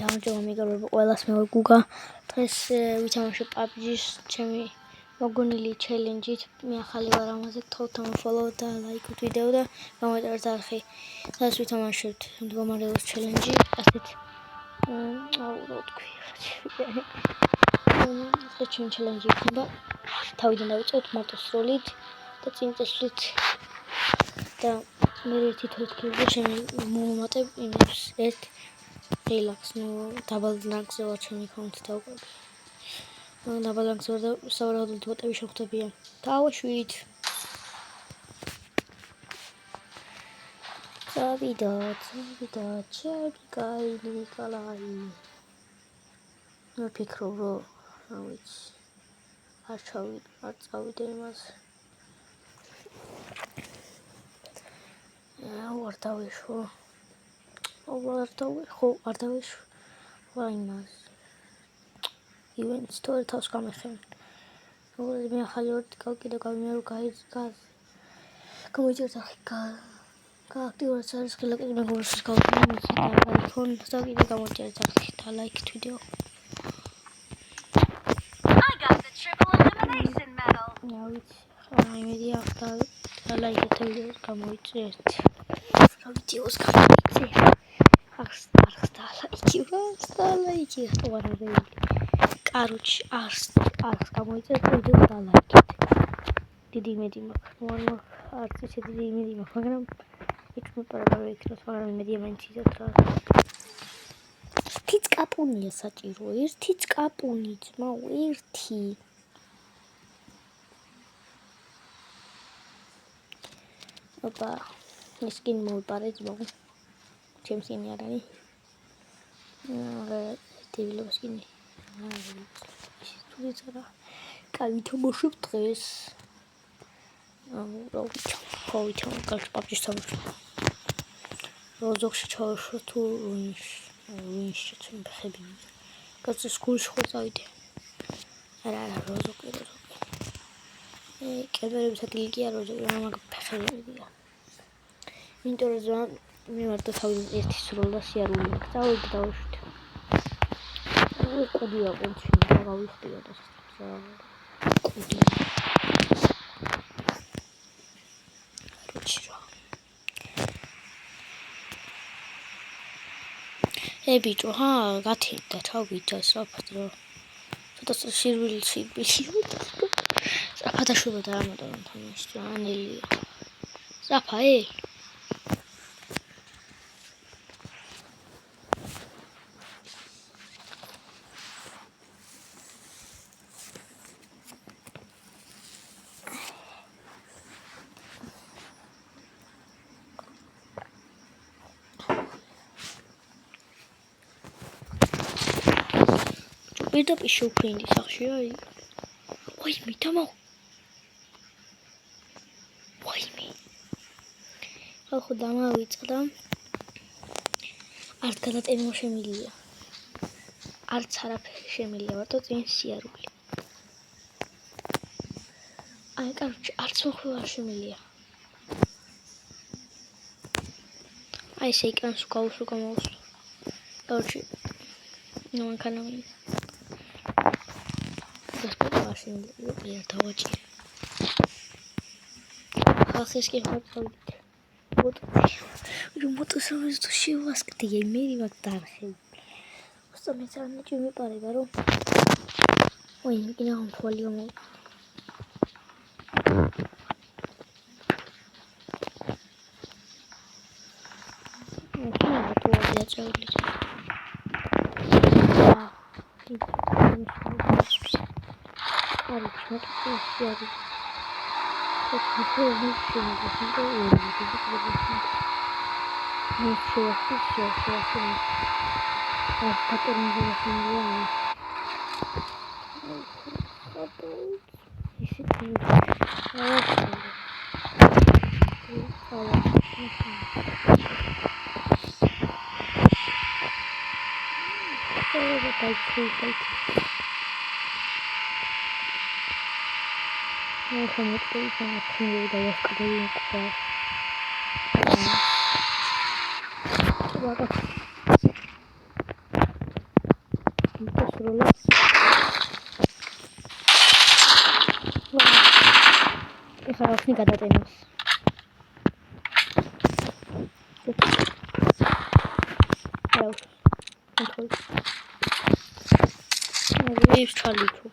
გამარჯობა მეგობრებო, ყველას მე ვარ გუგა. დღეს ვითამაშო PUBG-ს ჩემი მოგონილი ჩელენჯით. მე ახალი ვარ ამაზე, გთხოვთ follow და like-ით ვიდეო და გამოვიწერეთ არხი. დღეს ვითამაშოთ მდგომარეობის ჩელენჯი, ასეთ რა თქვი, ეს ჩემი ჩელენჯი იქნება. თავიდან დავიწყოთ მარტო სროლით და წინ წესვლით და მე თითოეულ კილზე შემოვუმატებ იმებს ერთ relax, double rank-ზე ვარ ჩემი account-ით დავყავ. double rank-ზე ვარ და სავარაუდოდ ბოტები შეხვდებიან. დავაშვით. წავიდეთ, ჩემი კაილი ნიკოლაი. მე ფიქრობ, რომ რა ვიცი. არ წავიდე იმას. არ დავეშვა. არ დავეშვა. ვაიმას. ივენტს თორე თავს გამეხენ. როგორც მე ახალი ვარ, კიდევ გამიმერო გამოიწერთ ახი გააქტიუროთ არის ხილაკი მეგობრებს გავუშვით და iPhone და კიდევ გამოიწერთ ახი და like-ით ვიდეო. I got the triple elimination medal. იმედი ახლა და like-ით ვიდეოს გამოიწერთ. რა ვიდეოს გამოიწერთ? არს და like-ი ხوارები. Короче, არს გამოიწერთ ვიდეო და like-ით. დიდი იმედი მაქვს. არც ისე დიდი იმედი მაქვს, მაგრამ ეკნოპარაბარ ვიქნოთ, მაგრამ იმედია მაინც იზოთ რა. ერთიც კაპუნია საჭირო, ერთიც კაპუნი, ძმაო, ერთი. ოპა, ეს კინ მოვიპარე ძმაო. ჩემს კინი არ არის. დებილობს კინი. ის რა. კაი თამაშობ დღეს. Რავით, კალს PUBG-ს თამაშობ. როზოქში ჩავშვა თუ ვინში წინბხები. კაცი სკოლში ხო წავიდე. არა, როზოქი. კერბერების ადგილი კი არ როზოქი, მაგრამ ფეხებია. იმიტომ რომ მე მარტო თავიდან ერთი სროლა და სიარული მაქვს. წავიდე დავუშვით. კუდი აყენჩი და გავიხდია და კუდი. ბიჭო, გათენდა რა ვიჯას რა ფატრო. ცოტა სირვილში ბიჭო. საფათაშვება და ამიტომ თამაში ანელია. საფა პირდაპირ შევფრინდი სახში აი. ვაიმე თამო. ვაიმე. ხო დამავიწყდა. არც გადატენა შემილია. არც არაფერი შემილია, მარტო წინ სიარული. აი, კაროჩე, არც მოხდა არ შემილია. აი, ეს ეკრანს გავუსვი გამოვუსვი. კაროჩე. მანქანა я давайте. Хасешки хотят. Вот. Работу сразу еще вас где я имею вактархи. Просто мне сразу ничего не пари, бару. Ой, не гнал фолио. Ну, вот я целый. Короче, вот все. Такое мужчина, такое все. Потом не если ты я сам не даю сказать, შეისრულა. ეხლა გავხსნი გადატენას. Видишь, чаличу.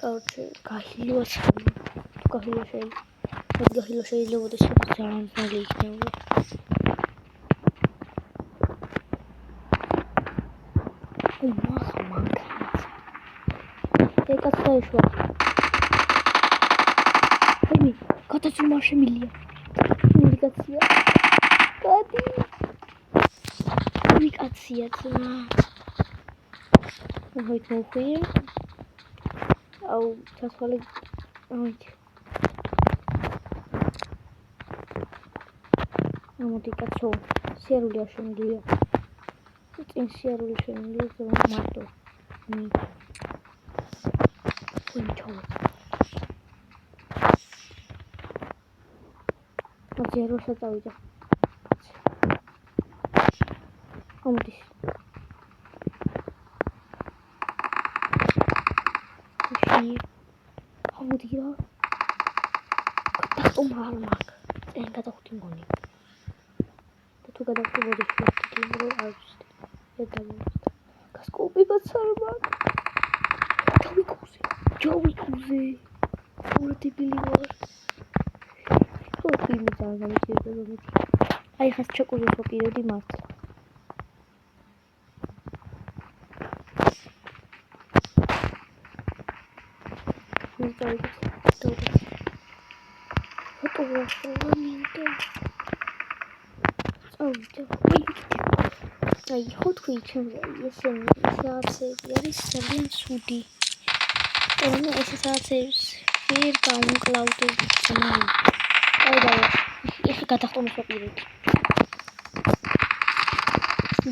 Короче, кахилос. Кахилошей. Вот кахилошей лёводы сюда наличные. Ой, маха. Я как слышу. Пойми, как-то сумасшедшая милия. Коммуникация. Кады. Коммуникация, цена. Ой, ну хуй. Ау, сейчас валит. Ой. Коммуникация. Серуля шенгия. Цин серуля шенгия, зовут Марту. Ничего. Вот я руша тавида. Амдис. Иши. Амдира. Катах умармак. Эн катахтин гони. Ту катахтин гони. Ту арбст. Я давай. Каскопи бацармак. Джоуи кузе. Ура ты билигор. Что ты мне загадываешь? Ай, хас чекую по периоду марта. Не знаю, что это. Ай, ход хуйчем, если ситуация, я совсем суди. Onu SSACs bir kaun cloud zaman. Ayda. İki katakonu sokuyordu.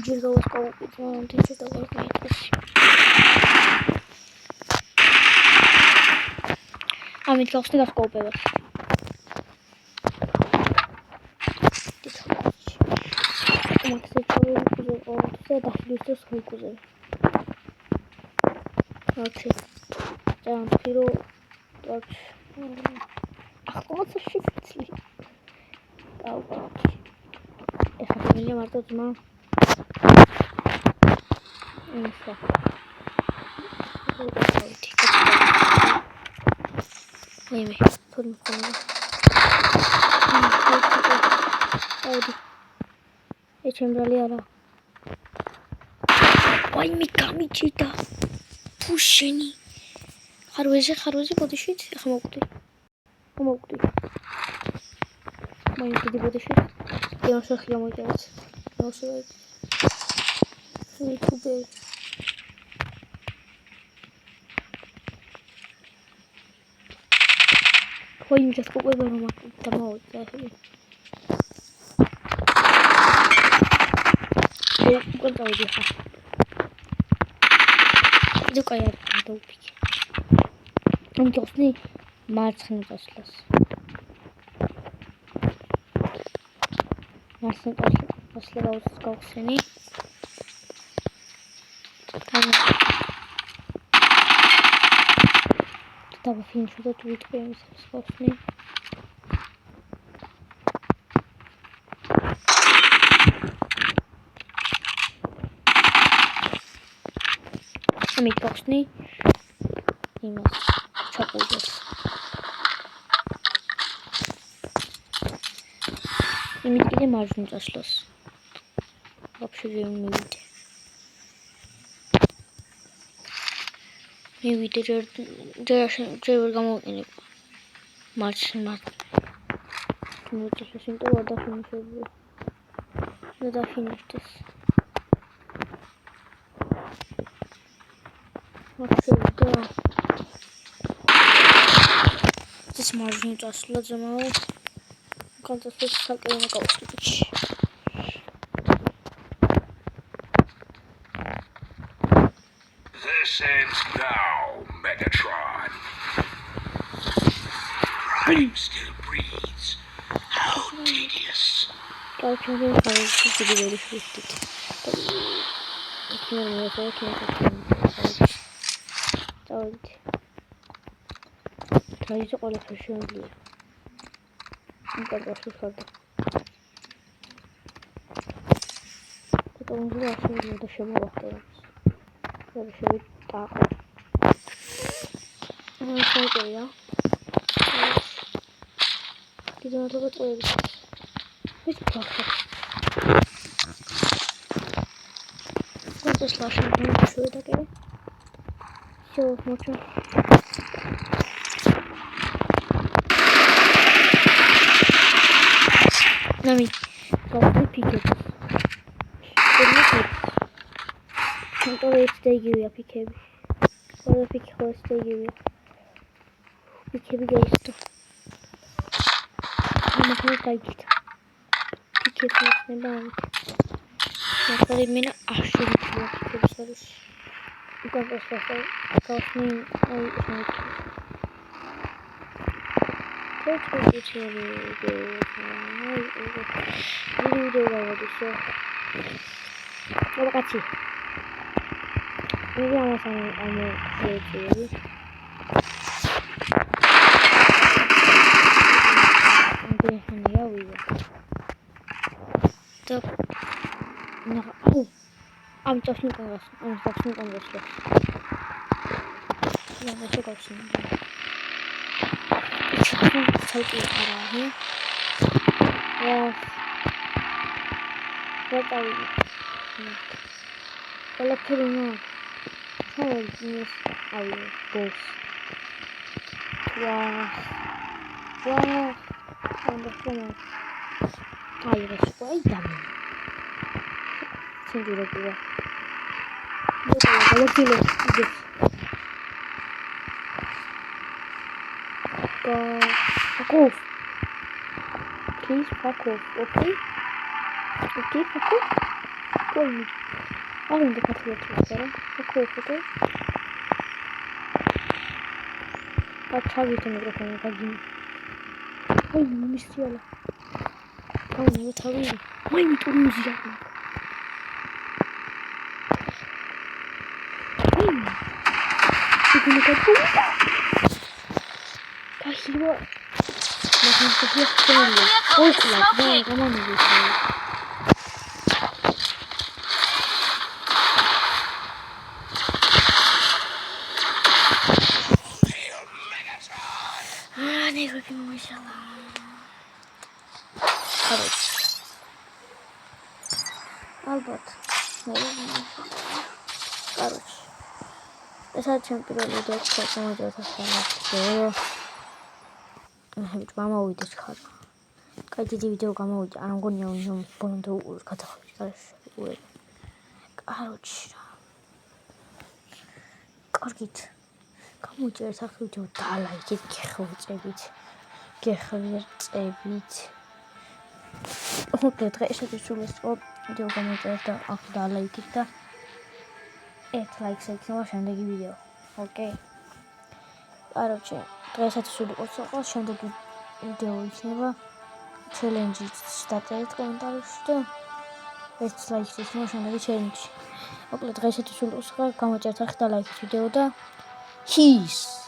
Jirgawas ko zaman teacher da work night. Amit kausni da skopeva. Umak se çavur kuzu o se da hlisto skoi kuzu. Okay. Dann Piro dort. Ach, was ist Schiffli? Oh Gott. Ich habe mir mal dort mal. So. Nehme. Tut mir leid. Ich bin braliara. Ой, Mikami чита. Пушени. Хороший, подышит. Помогу. Мои люди подышит. Я уже хлеб мой делать. Я уже YouTube. Ой, мне сейчас какой барома там вот. Я куда уехал? Иду-ка я до упики. Он должны марцхан дослас. Марцхан дослас скалсени. Там финиш да тут прям скалсени. Амит боксни. Имас чакудас. Имит киде маржин дослас. Вообще же не видит. Не видит же гамокини. Маржин. Ну то есть синто вода финиш. Да финиш. Вообще да. Здесь можно досло замолоть. Как-то слышишь, как я на кого-то печь. This ends now, Megatron. Prime still breathes. How tedious. Короче, я не знаю, что тебе решить. Traise ყველაფერს შემიძლია. უკანასკნელი ხარდა. Потом уже до შემოვახტე. Შეიძლება დააყო. Შეიძლება. კიდევ რა წოები. ის ფაქტორი. ეს ლაშა შეიძლება დაკერე. Всё, მოჩა. ნამი, გავხდი პიკებს. კონტროლებს დაიგივია პიკები. ყველა პიკი ხოლმე დაიგივია. პიკები გაიხსნა. ამას გაიგეთ. პიკები ხსნება ამით. მაგრამ მე აღშევიდე პიკებს არის. უკანასკნელი გავხსნი აი ეს. Ragazzi, vediamo se hanno piacere. Andiamo via. Top. No. Am точно конец. Он точно конец. Я хочу точно. Салки арахи. Вот так. Kalau perlu saya jenis air bos. Wah, ada semua air sesuai jam. Sendiri gua. Kalau kilo, aku, please aku, okay, aku, kau. Alın da katılacaklara. Okuyup. Bak çağırdı mikrofonu kadın. Ay misyola. Ay ne tabii. Ay bir tur müzik yapmak. Ay. Bugün kadın. Kaçırma. Bakın çok yakışıyor. Oy kulak. Ben zaman mı geçiyor? Не выпьем сначала. Короче. Албат. Короче. Это чемпион идет, как он идет останется. Мама уйдет хар. Какие видео кому уйдет? А он не он понту катахуй. Короче. Короче. გამოიწერეთ ახ ვიდეო და ლაიქით გეხვეწებით. Okay, დღესაც სულ ეს ვიდეო გამოიწერეთ და ახ და ლაიქით და ერთ ლაიქს იქნება შემდეგი ვიდეო. Okay. Короче, დღესაც სულ იყო სხვა შემდეგი ვიდეო იქნება ჩელენჯი დაწერეთ კომენტარებში და ერთ ლაიქს იქნება შემდეგი ჩელენჯი. Okay, დღესაც სულ იყო სხვა გამოიწერეთ ახ და ლაიქით ვიდეო და Peace.